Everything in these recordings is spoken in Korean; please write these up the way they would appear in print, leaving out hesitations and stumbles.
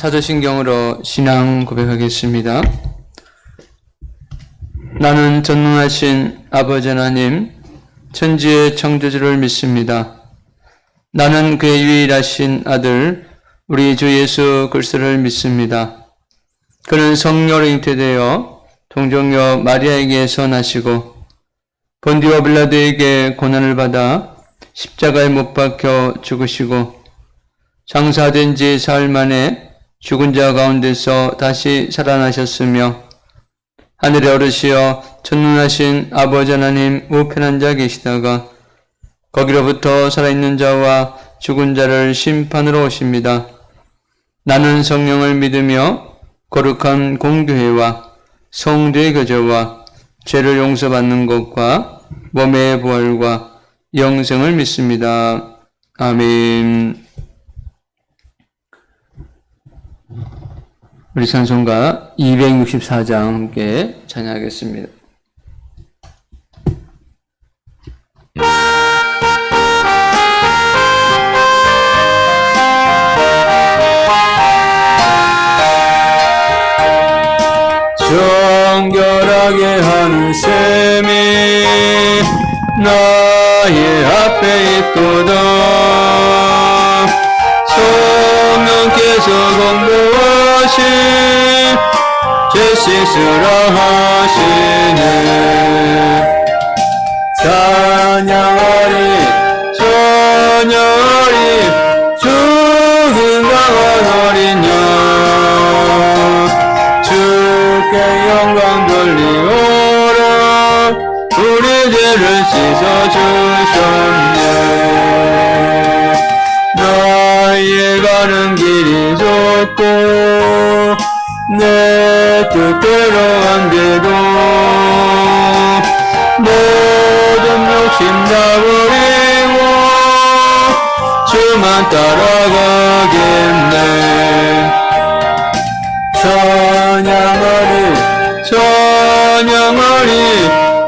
사도신경으로 신앙 고백하겠습니다. 나는 전능하신 아버지 하나님, 천지의 창조주를 믿습니다. 나는 그의 유일하신 아들, 우리 주 예수 그리스도를 믿습니다. 그는 성령으로 잉태되어 동정녀 마리아에게서 나시고 본디오 빌라도에게 고난을 받아 십자가에 못 박혀 죽으시고 장사된 지 사흘 만에 죽은 자 가운데서 다시 살아나셨으며 하늘에 오르시어 전능하신 아버지 하나님 우편한 자 계시다가 거기로부터 살아있는 자와 죽은 자를 심판으로 오십니다. 나는 성령을 믿으며 거룩한 공교회와 성도의 교제와 죄를 용서받는 것과 몸의 부활과 영생을 믿습니다. 아멘. 우리 찬송가 264장 함께 찬양하겠습니다. 정결하게 하는 셈이 나의 앞에 있도다. 성령께서 공부하신 죄 씻으라 하시네. 찬양하리 찬양하리 죽음 당한 어린 양 주께 영광 돌리오라. 우리 죄를 씻어주셨네. 나의 가는 길이 좁고 내 뜻대로 안 돼도 모든 욕심 다 버리고 주만 따라가겠네. 찬양하리 찬양하리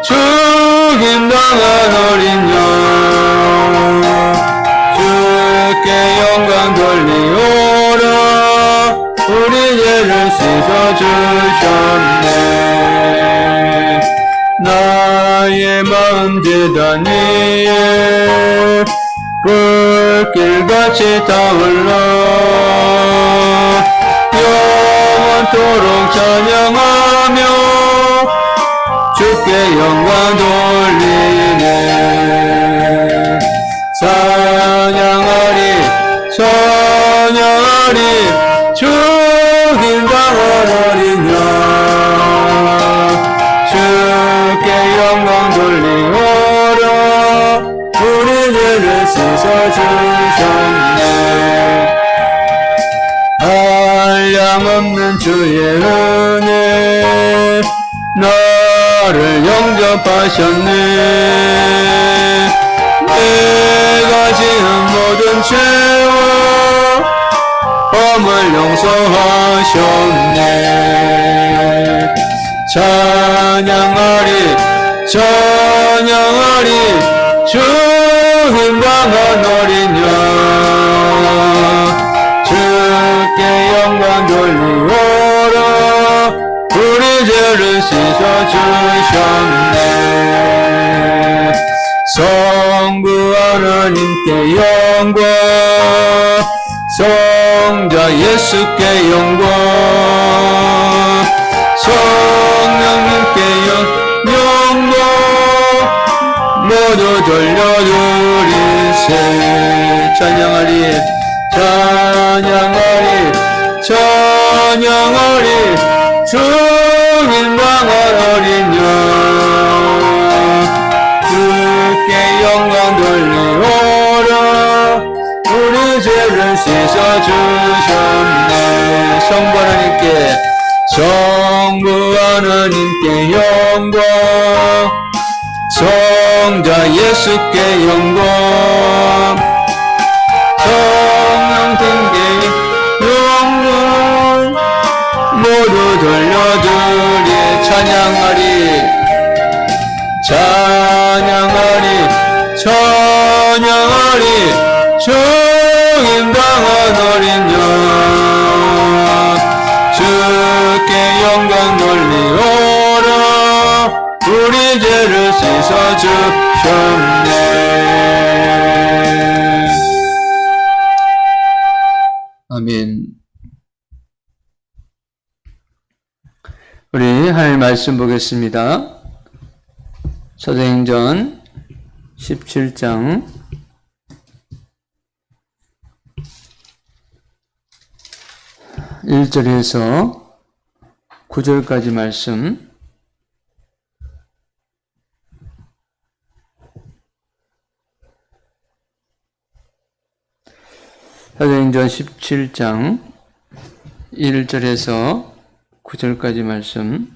죽임당한 어린 양 주께 영광 돌리오라. 우리 죄를 씻어주셨네. 나의 마음 재단 위에 불길같이 타올라 영원토록 찬양하며 주께 영광 돌리네. 찬양하리 찬양하리 죽임당한 어린 양 주께 영광 돌리오라. 우리 죄를 씻어주셨네. 한량없는 주의 은혜 나를 영접하셨네. 내가 지은 모든 죄와 범을 용서하셨네. 찬양하리 찬양하리 죽임당한 어린 양 주께 영광 돌리오라. 우리 죄를 씻어주셨네. 성부 하나님께 영광 성자 예수께 영광 성령님께 영광 모두 돌려드리세. 찬양하리 찬양하리 찬양하리 죽임당한 어린 양 주께 영광 돌리오라. 우리 죄를 씻어주셨네. 성부 하나님께 성부 하나님께 영광 성자 예수께 영광 성령님께 영광 모두 돌려드리. 찬양하리 찬양하리 찬양하리 죽임당한 어린 양 주께서 주셨네. 아멘. 우리 하나님 말씀 보겠습니다. 사도행전 17장 1절에서 9절까지 말씀. 사도행전 17장 1절에서 9절까지 말씀.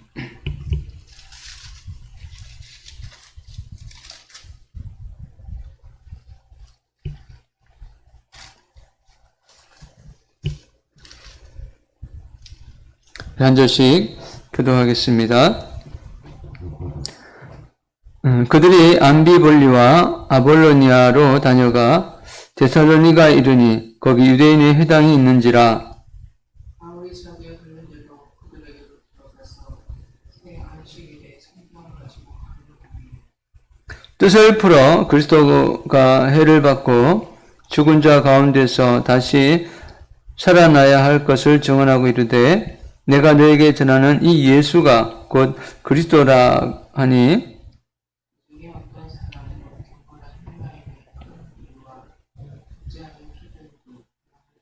한 절씩 교독하겠습니다. 그들이 암비볼리와 아볼로니아로 다녀가 데살로니가 이르니 거기 유대인의 회당이 있는지라. 바울이 자기가 들는 일로 그들에게로 들어가서 그의 안식일에 성경을 가지고 가르치니 뜻을 풀어 그리스도가 해를 받고 죽은 자 가운데서 다시 살아나야 할 것을 증언하고 이르되 내가 너에게 전하는 이 예수가 곧 그리스도라 하니 이게 어떤 사람은 경건한 혈망에 그런 이유와 존재하는 피들도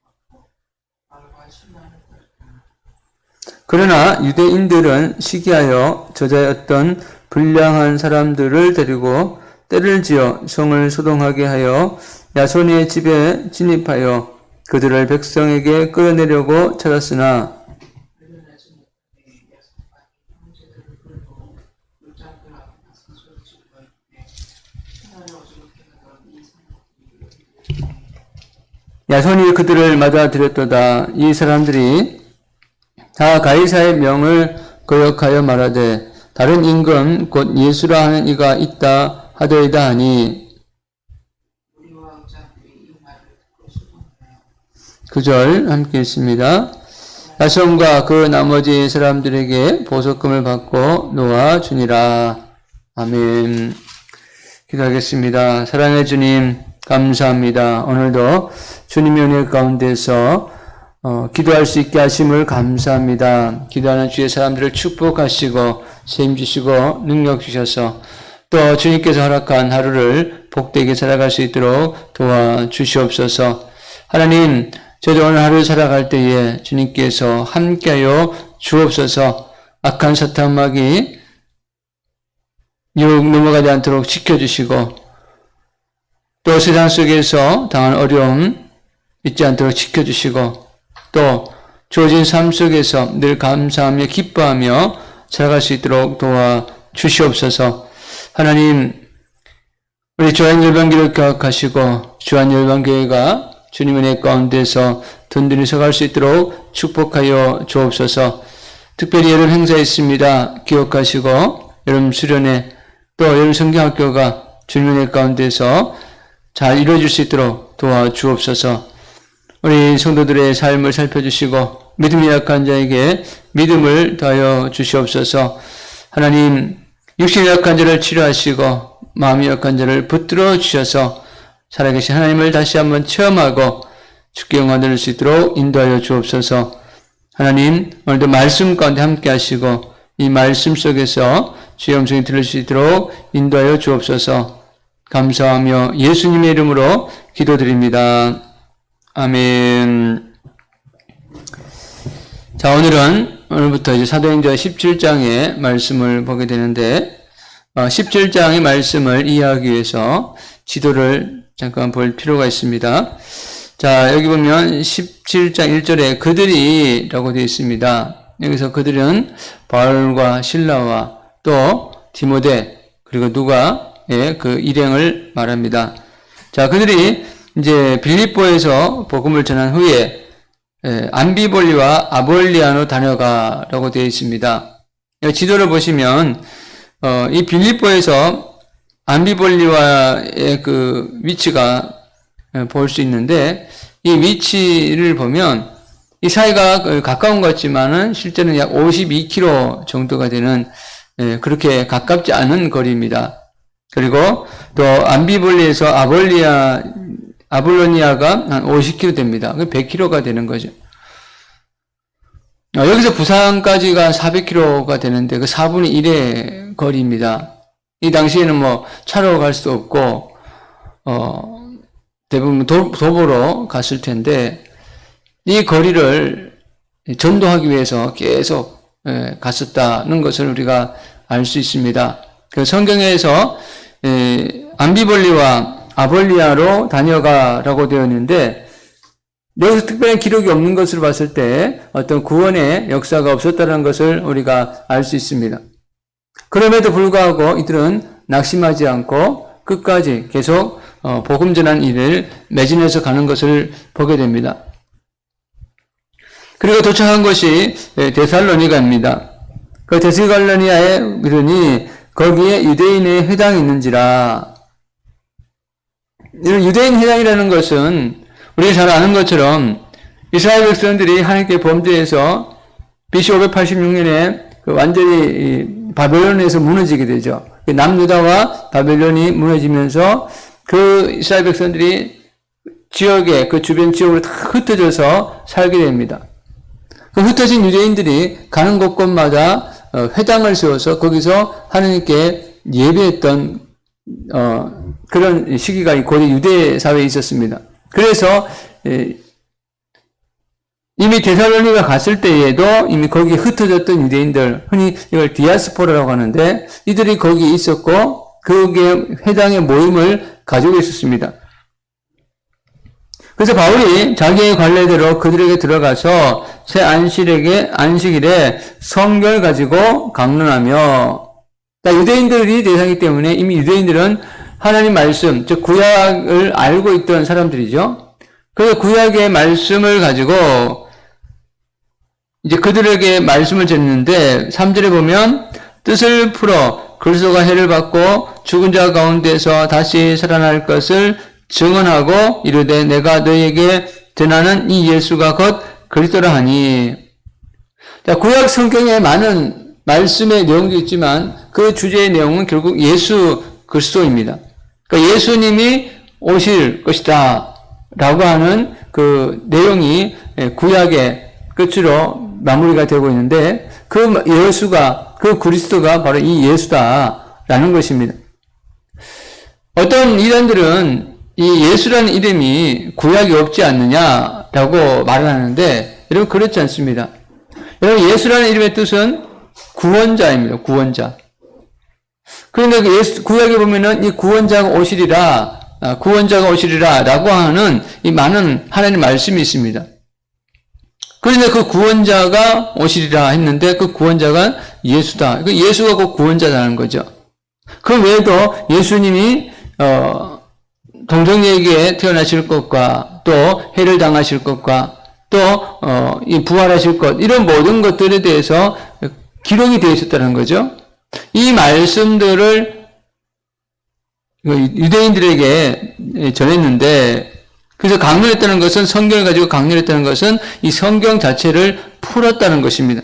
받고 말과 신앙을 따르다. 그러나 유대인들은 시기하여 저자였던 불량한 사람들을 데리고 때를 지어 성을 소동하게 하여 야손의 집에 진입하여 그들을 백성에게 끌어내려고 찾았으나 물러나지 못하게 야손과 형제들을 끌고 물장들 앞에 나서 소리치고 있되 신하를 어지럽게 하던 이 사람들이 야손이 그들을 맞아들였도다. 이 사람들이 다 가이사의 명을 거역하여 말하되 다른 임금 곧 예수라 하는 이가 있다 하더이다 하니. 우리와 의장들이 이 말을 듣고 수동하여 9절 함께 있습니다. 야손과 그 나머지 사람들에게 보석금을 받고 놓아주니라. 아멘. 기도하겠습니다. 사랑의 주님 감사합니다. 오늘도 주님의 은혜 가운데서 기도할 수 있게 하심을 감사합니다. 기도하는 주의 사람들을 축복하시고 책임지시고 능력 주셔서 또 주님께서 허락한 하루를 복되게 살아갈 수 있도록 도와주시옵소서. 하나님, 저도 오늘 하루 살아갈 때에 주님께서 함께하여 주옵소서. 악한 사탄마귀 유혹 넘어가지 않도록 지켜주시고 또 세상 속에서 당한 어려움 잊지 않도록 지켜주시고 또 주어진 삶 속에서 늘 감사하며 기뻐하며 살아갈 수 있도록 도와주시옵소서. 하나님, 우리 주한열방교회를 교학하시고 주한열방교회가 주님의 은혜 가운데서 든든히 서갈 수 있도록 축복하여 주옵소서. 특별히 여름 행사 있습니다. 기억하시고 여름 수련회 또 여름 성경학교가 주님의 은혜 가운데서 잘 이루어질 수 있도록 도와주옵소서. 우리 성도들의 삶을 살펴주시고 믿음이 약한 자에게 믿음을 더하여 주시옵소서. 하나님, 육신이 약한 자를 치료하시고 마음이 약한 자를 붙들어 주셔서 살아계신 하나님을 다시 한번 체험하고 주께 영광 드릴 수 있도록 인도하여 주옵소서. 하나님, 오늘도 말씀 가운데 함께 하시고 이 말씀 속에서 주의 음성이 들릴 수 있도록 인도하여 주옵소서. 감사하며 예수님의 이름으로 기도드립니다. 아멘. 자, 오늘부터 이제 사도행전 17장의 말씀을 보게 되는데, 17장의 말씀을 이해하기 위해서 지도를 잠깐 볼 필요가 있습니다. 자, 여기 보면 17장 1절에 그들이 라고 되어 있습니다. 여기서 그들은 바울과 실라와 또 디모데 그리고 누가의 그 일행을 말합니다. 자, 그들이 이제 빌립보에서 복음을 전한 후에 암비볼리와 아볼리아로 다녀가라고 되어 있습니다. 지도를 보시면 이 빌립보에서 암비볼리와의 그 위치가 볼 수 있는데 이 위치를 보면 이 사이가 가까운 것 같지만은 실제는 약 52km 정도가 되는 그렇게 가깝지 않은 거리입니다. 그리고 또 암비볼리에서 아볼로니아가 한 50km 됩니다. 100km가 되는 거죠. 여기서 부산까지가 400km가 되는데 그 4분의 1의 거리입니다. 이 당시에는 뭐 차로 갈 수도 없고 대부분 도보로 갔을 텐데 이 거리를 전도하기 위해서 계속 갔었다는 것을 우리가 알 수 있습니다. 그 성경에서 암비볼리와 아볼리아로 다녀가라고 되어 있는데 여기서 특별한 기록이 없는 것을 봤을 때 어떤 구원의 역사가 없었다는 것을 우리가 알 수 있습니다. 그럼에도 불구하고 이들은 낙심하지 않고 끝까지 계속 복음 전한 일을 매진해서 가는 것을 보게 됩니다. 그리고 도착한 곳이 데살로니가입니다. 그 데살로니가에 이르니 거기에 유대인의 회당이 있는지라. 이런 유대인 회당이라는 것은 우리가 잘 아는 것처럼 이스라엘 백성들이 하나님께 범죄해서 BC 586년에 완전히 바벨론에서 무너지게 되죠. 남유다와 바벨론이 무너지면서 그 이스라엘 백성들이 지역에 그 주변 지역으로 다 흩어져서 살게 됩니다. 그 흩어진 유대인들이 가는 곳곳마다 회당을 세워서 거기서 하나님께 예배했던 그런 시기가 고대 유대 사회에 있었습니다. 그래서 이미 데살로니가 갔을 때에도 이미 거기 흩어졌던 유대인들, 흔히 이걸 디아스포라라고 하는데 이들이 거기 있었고 거기에 회당의 모임을 가지고 있었습니다. 그래서 바울이 자기의 관례대로 그들에게 들어가서 새 안식일에 성경을 가지고 강론하며, 유대인들이 대상이기 때문에 이미 유대인들은 하나님 말씀, 즉 구약을 알고 있던 사람들이죠. 그래서 구약의 말씀을 가지고 이제 그들에게 말씀을 전했는데 3절에 보면 뜻을 풀어 그리스도가 해를 받고 죽은 자 가운데서 다시 살아날 것을 증언하고 이르되 내가 너희에게 전하는 이 예수가 곧 그리스도라 하니. 자, 구약 성경에 많은 말씀의 내용도 있지만 그 주제의 내용은 결국 예수 그리스도입니다. 그러니까 예수님이 오실 것이다 라고 하는 그 내용이 구약의 끝으로 마무리가 되고 있는데 그 예수가, 그 그리스도가 바로 이 예수다라는 것입니다. 어떤 이단들은 이 예수라는 이름이 구약이 없지 않느냐라고 말을 하는데 여러분 그렇지 않습니다. 여러분 예수라는 이름의 뜻은 구원자입니다. 구원자. 그런데 그 구약에 보면은 이 구원자가 오시리라 라고 하는 이 많은 하나님의 말씀이 있습니다. 그런데 그 구원자가 오시리라 했는데 그 구원자가 예수다. 그 예수가 그 구원자라는 거죠. 그 외에도 예수님이 동정에게 태어나실 것과 또 해를 당하실 것과 또 이 부활하실 것, 이런 모든 것들에 대해서 기록이 되어 있었다는 거죠. 이 말씀들을 유대인들에게 전했는데, 그래서 강론했다는 것은, 성경을 가지고 강론했다는 것은 이 성경 자체를 풀었다는 것입니다.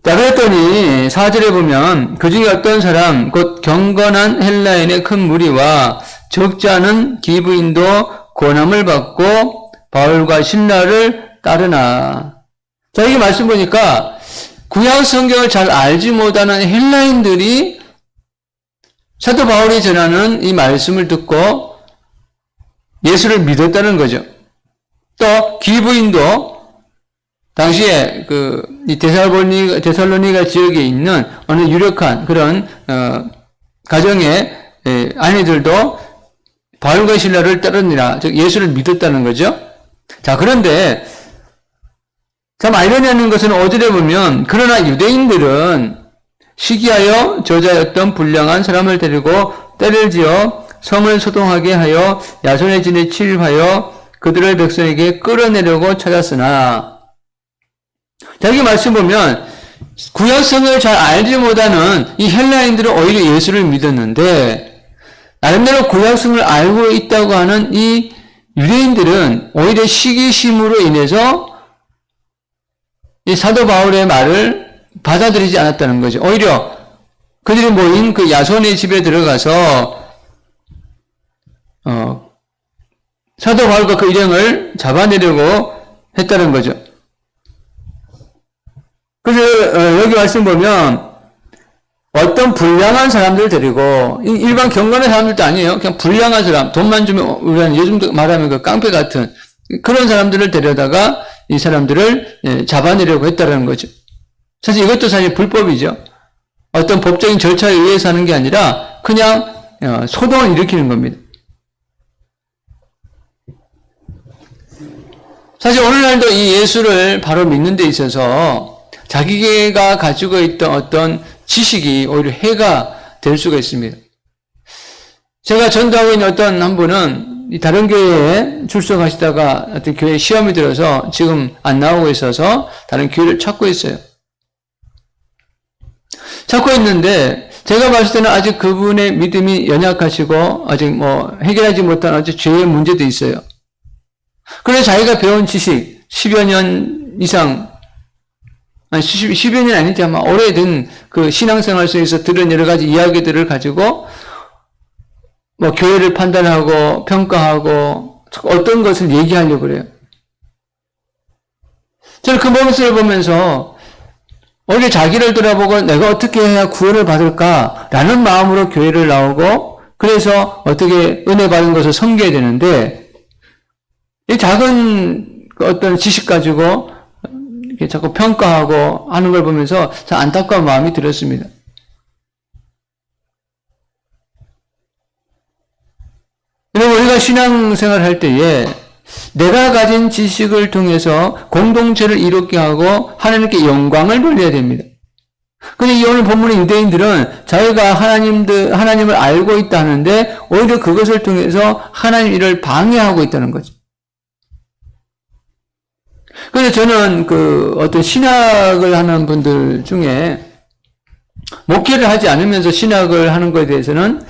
자, 그랬더니 4절에 보면 그 중에 어떤 사람 곧 경건한 헬라인의 큰 무리와 적지 않은 기브인도 고난을 받고 바울과 신라를 따르나. 자, 이게 말씀 보니까 구약 성경을 잘 알지 못하는 헬라인들이 사도 바울이 전하는 이 말씀을 듣고 예수를 믿었다는 거죠. 또 기브인도 당시에 이 데살로니가 지역에 있는 어느 유력한 그런 가정의 아내들도 바울과 신라를 따르니라, 즉 예수를 믿었다는 거죠. 자, 그런데 참 아이러니한 것은 5절에 보면 그러나 유대인들은 시기하여 저자였던 불량한 사람을 데리고 때를 지어 성을 소동하게 하여 야손의 진에 침입하여 그들의 백성에게 끌어내려고 찾았으나. 자, 여기 말씀 보면 구약성을 잘 알지 못하는 이 헬라인들은 오히려 예수를 믿었는데 나름대로 구약성을 알고 있다고 하는 이 유대인들은 오히려 시기심으로 인해서 이 사도 바울의 말을 받아들이지 않았다는 거죠. 오히려 그들이 모인 그 야손의 집에 들어가서 사도 바울과 그 일행을 잡아내려고 했다는 거죠. 그래서 여기 말씀 보면 어떤 불량한 사람들을 데리고 일반 경건의 사람들도 아니에요. 그냥 불량한 사람, 돈만 주면 우리는 요즘 말하면 그 깡패 같은 그런 사람들을 데려다가 이 사람들을 잡아내려고 했다는 거죠. 사실 이것도 사실 불법이죠. 어떤 법적인 절차에 의해서 하는 게 아니라 그냥 소동을 일으키는 겁니다. 사실 오늘날도 이 예수를 바로 믿는 데 있어서 자기가 가지고 있던 어떤 지식이 오히려 해가 될 수가 있습니다. 제가 전도하고 있는 어떤 한 분은 다른 교회에 출석하시다가 어떤 교회에 시험이 들어서 지금 안 나오고 있어서 다른 교회를 찾고 있어요. 찾고 있는데 제가 봤을 때는 아직 그분의 믿음이 연약하시고 아직 해결하지 못한 아주 죄의 문제도 있어요. 그래서 자기가 배운 지식 10여 년 이상 10여 년 아니지 아마 오래된 그 신앙생활 속에서 들은 여러 가지 이야기들을 가지고 교회를 판단하고 평가하고 어떤 것을 얘기하려고 그래요. 저는 그 모습을 보면서 오히려 자기를 돌아보고 내가 어떻게 해야 구원을 받을까라는 마음으로 교회를 나오고 그래서 어떻게 은혜 받은 것을 섬겨야 되는데 이 작은 어떤 지식 가지고 이렇게 자꾸 평가하고 하는 걸 보면서 참 안타까운 마음이 들었습니다. 여러분, 우리가 신앙생활을 할 때에 내가 가진 지식을 통해서 공동체를 이롭게 하고 하나님께 영광을 돌려야 됩니다. 근데 이 오늘 본문의 유대인들은 자기가 하나님을 알고 있다 하는데 오히려 그것을 통해서 하나님 일을 방해하고 있다는 거죠. 그래서 저는 어떤 신학을 하는 분들 중에 목회를 하지 않으면서 신학을 하는 것에 대해서는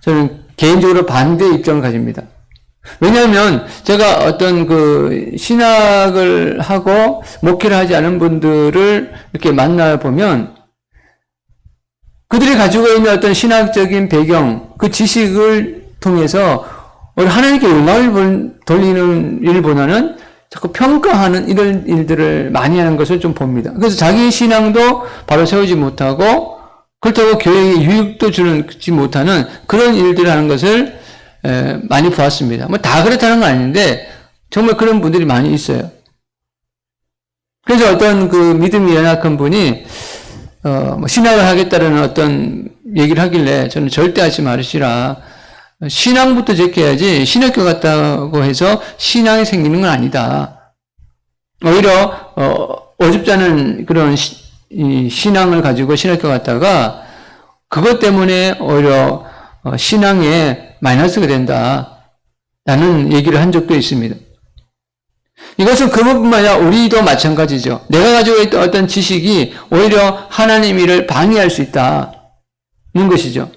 저는 개인적으로 반대 입장을 가집니다. 왜냐하면 제가 어떤 신학을 하고 목회를 하지 않은 분들을 이렇게 만나보면 그들이 가지고 있는 어떤 신학적인 배경, 그 지식을 통해서 하나님께 영광을 돌리는 일보다는 자꾸 평가하는 이런 일들을 많이 하는 것을 좀 봅니다. 그래서 자기 신앙도 바로 세우지 못하고 그렇다고 교회에 유익도 주지 못하는 그런 일들을 하는 것을 많이 보았습니다. 다 그렇다는 건 아닌데 정말 그런 분들이 많이 있어요. 그래서 어떤 믿음이 연약한 분이 신학을 하겠다는 어떤 얘기를 하길래 저는 절대 하지 말으시라. 신앙부터 제껴야지 신학교 갔다고 해서 신앙이 생기는 건 아니다. 오히려 어줍지 않은 그런 이 신앙을 가지고 신학교 갔다가 그것 때문에 오히려 신앙에 마이너스가 된다. 라는 얘기를 한 적도 있습니다. 이것은 그것뿐만 아니라 우리도 마찬가지죠. 내가 가지고 있던 어떤 지식이 오히려 하나님 일을 방해할 수 있다는 것이죠.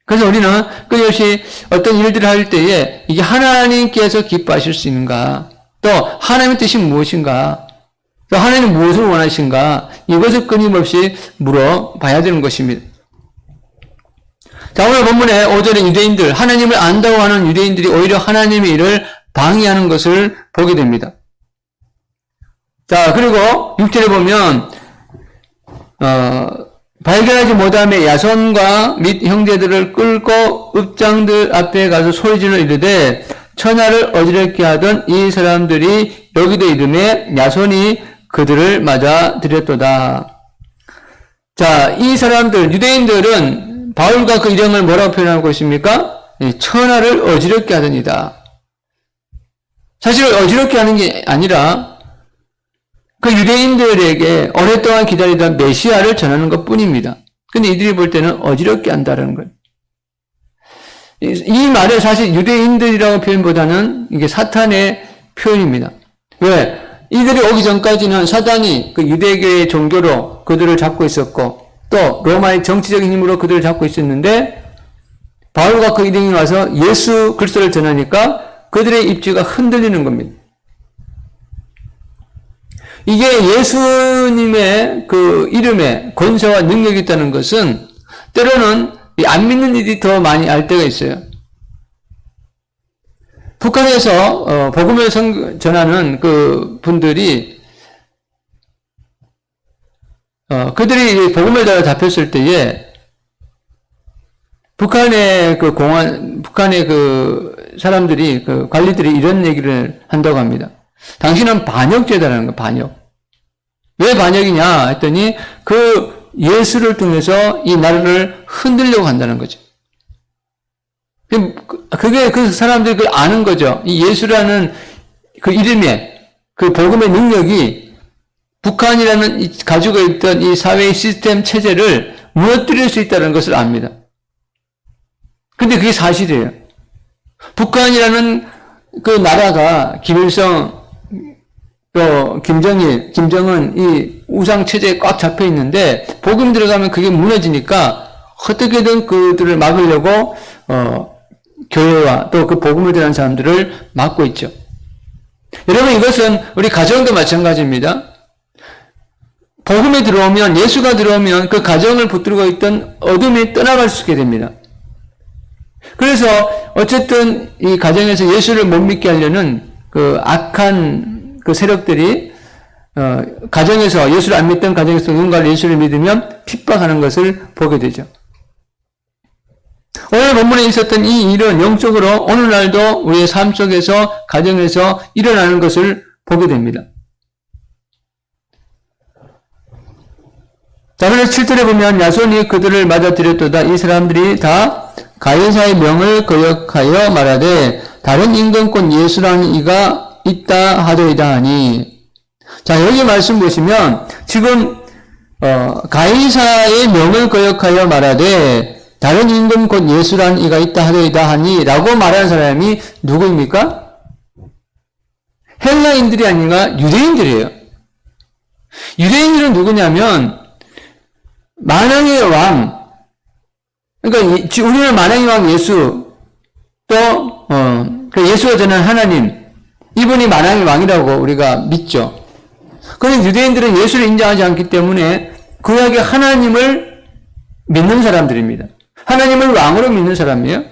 그래서 우리는 끊임없이 어떤 일들을 할 때에 이게 하나님께서 기뻐하실 수 있는가, 또 하나님의 뜻이 무엇인가, 또 하나님은 무엇을 원하신가, 이것을 끊임없이 물어봐야 되는 것입니다. 자, 오늘 본문에 5절에 유대인들, 하나님을 안다고 하는 유대인들이 오히려 하나님의 일을 방해하는 것을 보게 됩니다. 자, 그리고 6절에 보면 발견하지 못함에 야손과 및 형제들을 끌고 읍장들 앞에 가서 소리질러 이르되 천하를 어지럽게 하던 이 사람들이 여기도 이름에 야손이 그들을 맞아 들였도다. 자, 이 사람들 유대인들은 바울과 그 일행을 뭐라고 표현하고 있습니까? 천하를 어지럽게 하더니다. 사실 어지럽게 하는 게 아니라 그 유대인들에게 오랫동안 기다리던 메시아를 전하는 것 뿐입니다. 근데 이들이 볼 때는 어지럽게 한다는 거예요. 이 말은 사실 유대인들이라고 표현보다는 이게 사탄의 표현입니다. 왜? 이들이 오기 전까지는 사단이 그 유대교의 종교로 그들을 잡고 있었고 또 로마의 정치적인 힘으로 그들을 잡고 있었는데 바울과 그 일행이 와서 예수 그리스도를 전하니까 그들의 입지가 흔들리는 겁니다. 이게 예수님의 그 이름에 권세와 능력이 있다는 것은 때로는 안 믿는 일이 더 많이 알 때가 있어요. 북한에서 복음을 전하는 그 분들이 그들이 복음을 전하 잡혔을 때에 북한의 그 사람들이 그 관리들이 이런 얘기를 한다고 합니다. 당신은 반역죄다라는 거예요. 반역. 왜 반역이냐 했더니 그 예수를 통해서 이 나라를 흔들려고 한다는 거죠. 그게 그 사람들이 그걸 아는 거죠. 이 예수라는 그 이름에 그 복음의 능력이 북한이라는 가지고 있던 이 사회의 시스템 체제를 무너뜨릴 수 있다는 것을 압니다. 근데 그게 사실이에요. 북한이라는 그 나라가 김일성, 또 김정일, 김정은 이 우상 체제에 꽉 잡혀 있는데 복음 들어가면 그게 무너지니까 어떻게든 그들을 막으려고 교회와 또 그 복음을 전하는 사람들을 막고 있죠. 여러분 이것은 우리 가정도 마찬가지입니다. 복음이 들어오면 예수가 들어오면 그 가정을 붙들고 있던 어둠이 떠나갈 수 있게 됩니다. 그래서 어쨌든 이 가정에서 예수를 못 믿게 하려는 그 악한 그 세력들이 가정에서 예수를 안 믿던 가정에서 누군가를 예수를 믿으면 핍박하는 것을 보게 되죠. 오늘 본문에 있었던 이 일은 영적으로 오늘날도 우리의 삶 속에서 가정에서 일어나는 것을 보게 됩니다. 자, 그래서 7절에 보면 야손이 그들을 맞아들였도다. 이 사람들이 다 가이사의 명을 거역하여 말하되 다른 임금권 예수라는 이가 있다 하더이다 하니. 자, 여기 말씀 보시면 지금 가이사의 명을 거역하여 말하되 다른 임금 곧 예수라는 이가 있다 하더이다 하니 라고 말하는 사람이 누구입니까? 헬라인들이 아니라 유대인들이에요. 유대인들은 누구냐면 만왕의 왕, 그러니까 우리는 만왕의 왕 예수, 또 예수가 전하는 하나님, 이분이 만왕의 왕이라고 우리가 믿죠. 그런데 유대인들은 예수를 인정하지 않기 때문에 구약의 하나님을 믿는 사람들입니다. 하나님을 왕으로 믿는 사람이에요.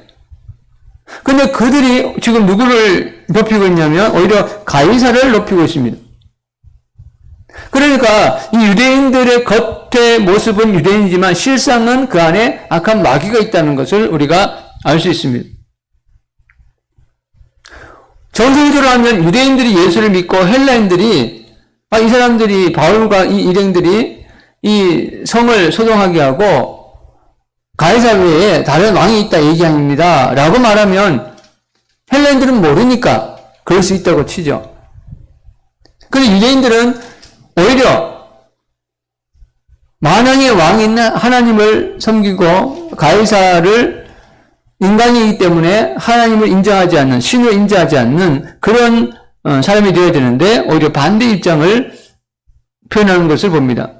근데 그들이 지금 누구를 높이고 있냐면 오히려 가이사를 높이고 있습니다. 그러니까 이 유대인들의 겉의 모습은 유대인이지만 실상은 그 안에 악한 마귀가 있다는 것을 우리가 알 수 있습니다. 정상적으로 하면 유대인들이 예수를 믿고 헬라인들이 이 사람들이 바울과 이 일행들이 이 성을 소동하게 하고 가이사 외에 다른 왕이 있다 얘기합니다 라고 말하면 헬라인들은 모르니까 그럴 수 있다고 치죠. 그런데 유대인들은 오히려 만왕의 왕인 하나님을 섬기고 가이사를 인간이기 때문에 하나님을 인정하지 않는, 신을 인정하지 않는 그런 사람이 되어야 되는데 오히려 반대 입장을 표현하는 것을 봅니다.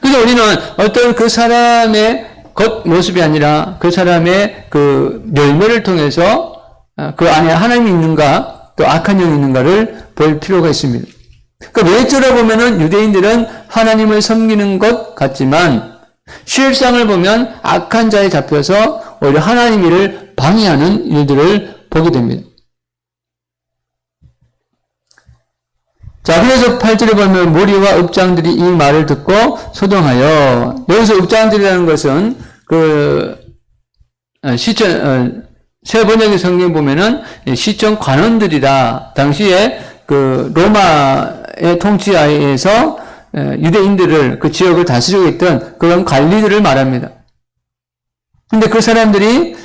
그래서 우리는 어떤 그 사람의 겉모습이 아니라 그 사람의 그 열매를 통해서 그 안에 하나님이 있는가 또 악한 영이 있는가를 볼 필요가 있습니다. 그 외적으로 보면은 유대인들은 하나님을 섬기는 것 같지만 실상을 보면 악한 자에 잡혀서 오히려 하나님 일을 방해하는 일들을 보게 됩니다. 자, 그래서 8절에 보면 무리와 읍장들이 이 말을 듣고 소동하여, 여기서 읍장들이라는 것은 새 번역의 성경 보면은 시청 관원들이다. 당시에 그 로마의 통치하에서 유대인들을 그 지역을 다스리고 있던 그런 관리들을 말합니다. 근데 그 사람들이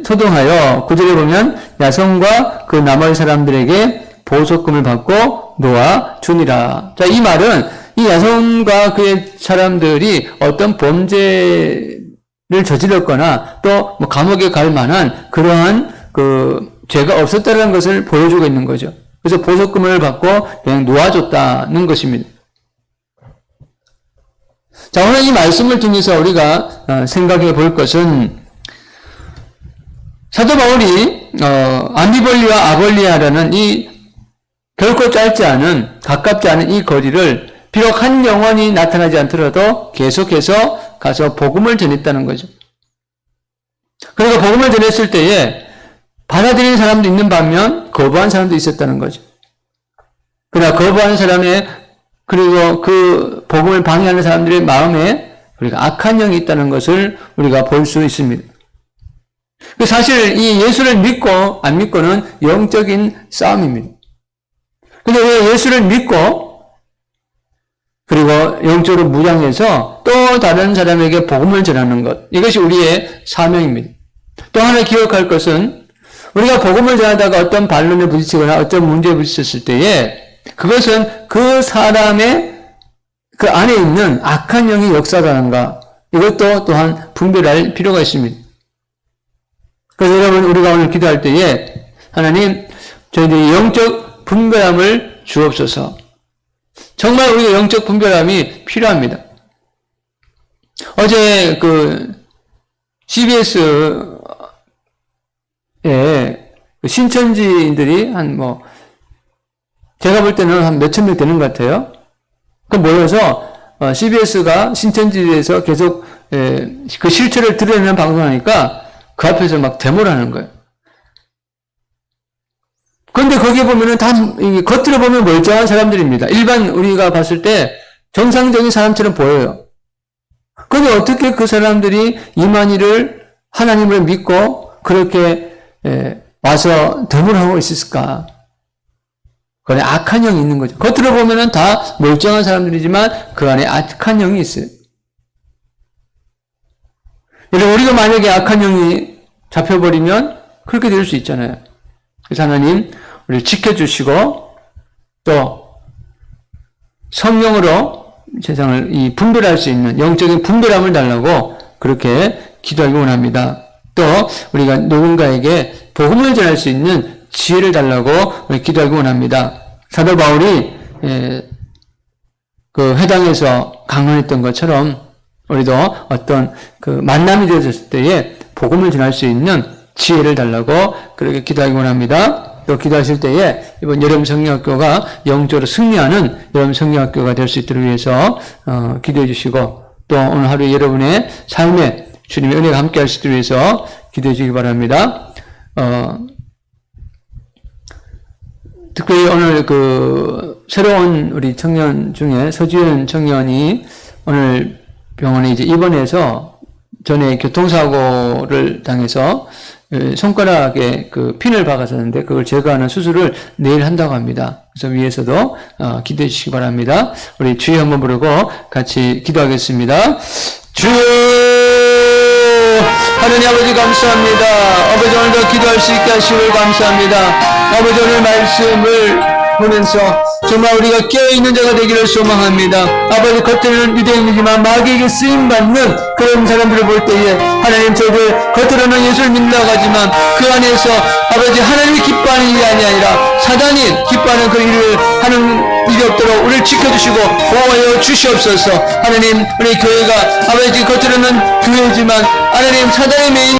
소동하여 9절에 보면 야손과 그 나머지 사람들에게 보석금을 받고 놓아 주니라. 자, 이 말은 이 야손과 그의 사람들이 어떤 범죄를 저질렀거나 또 뭐 감옥에 갈 만한 그러한 그 죄가 없었다는 것을 보여주고 있는 거죠. 그래서 보석금을 받고 그냥 놓아줬다는 것입니다. 자, 오늘 이 말씀을 통해서 우리가 생각해 볼 것은 사도 바울이 암비볼리와 아볼리아라는 이 결코 짧지 않은, 가깝지 않은 이 거리를 비록 한 영혼이 나타나지 않더라도 계속해서 가서 복음을 전했다는 거죠. 그러니까 복음을 전했을 때에 받아들이는 사람도 있는 반면 거부한 사람도 있었다는 거죠. 그러나 거부하는 사람의 그리고 그 복음을 방해하는 사람들의 마음에 우리가 악한 영이 있다는 것을 우리가 볼 수 있습니다. 사실 이 예수를 믿고 안 믿고는 영적인 싸움입니다. 근데 왜 예수를 믿고 그리고 영적으로 무장해서 또 다른 사람에게 복음을 전하는 것, 이것이 우리의 사명입니다. 또 하나 기억할 것은 우리가 복음을 전하다가 어떤 반론에 부딪히거나 어떤 문제에 부딪혔을 때에 그것은 그 사람의 그 안에 있는 악한 영이 역사하는가, 이것도 또한 분별할 필요가 있습니다. 그래서 여러분, 우리가 오늘 기도할 때에 하나님, 저희들이 영적 분별함을 주옵소서. 정말 우리가 영적 분별함이 필요합니다. 어제 CBS에 신천지인들이 제가 볼 때는 한 몇천 명 되는 것 같아요. 그 모여서 CBS가 신천지에 대해서 계속 그 실체를 드러내는 방송하니까 그 앞에서 막 데모를 하는 거예요. 그런데 거기에 보면은 다 겉으로 보면 멀쩡한 사람들입니다. 일반 우리가 봤을 때 정상적인 사람처럼 보여요. 그런데 어떻게 그 사람들이 이만희를 하나님을 믿고 그렇게 와서 데모를 하고 있을까? 그 안에 악한 영이 있는 거죠. 겉으로 보면은 다 멀쩡한 사람들이지만 그 안에 악한 영이 있어요. 여러분, 우리가 만약에 악한 영이 잡혀버리면 그렇게 될 수 있잖아요. 그래서 하나님, 우리를 지켜주시고 또 성령으로 세상을 분별할 수 있는 영적인 분별함을 달라고 그렇게 기도하기 원합니다. 또 우리가 누군가에게 복음을 전할 수 있는 지혜를 달라고 기도하기 원합니다. 사도 바울이 그 회당에서 강론했던 것처럼 우리도 어떤 그 만남이 되어졌을 때에 복음을 전할 수 있는 지혜를 달라고 그렇게 기도하기 원합니다. 또 기도하실 때에 이번 여름 성령학교가 영적으로 승리하는 여름 성령학교가 될 수 있도록 위해서 기도해 주시고, 또 오늘 하루 여러분의 삶에 주님의 은혜가 함께 할 수 있도록 위해서 기도해 주시기 바랍니다. 특별히 오늘 새로운 우리 청년 중에 서지현 청년이 오늘 병원에 이제 입원해서 전에 교통사고를 당해서 손가락에 핀을 박았었는데 그걸 제거하는 수술을 내일 한다고 합니다. 그래서 위에서도 기도해 주시기 바랍니다. 우리 주여 한번 부르고 같이 기도하겠습니다. 주 하느님 아버지 감사합니다. 아버지 오늘도 기도할 수 있게 하시길 감사합니다. 아버지 오늘 말씀을 보면서 정말 우리가 깨어있는 자가 되기를 소망합니다. 아버지 겉으로는 유대인이지만 마귀에게 쓰임받는 그런 사람들을 볼 때에 하나님, 저들 겉으로는 예수를 믿는다고 하지만 그 안에서 아버지 하나님이 기뻐하는 일이 아니라 사단이 기뻐하는 그 일을 하는 일이 없도록 우리를 지켜주시고 보호하여 주시옵소서. 하나님, 우리 교회가 아버지 겉으로는 교회지만 하나님 사단의 메인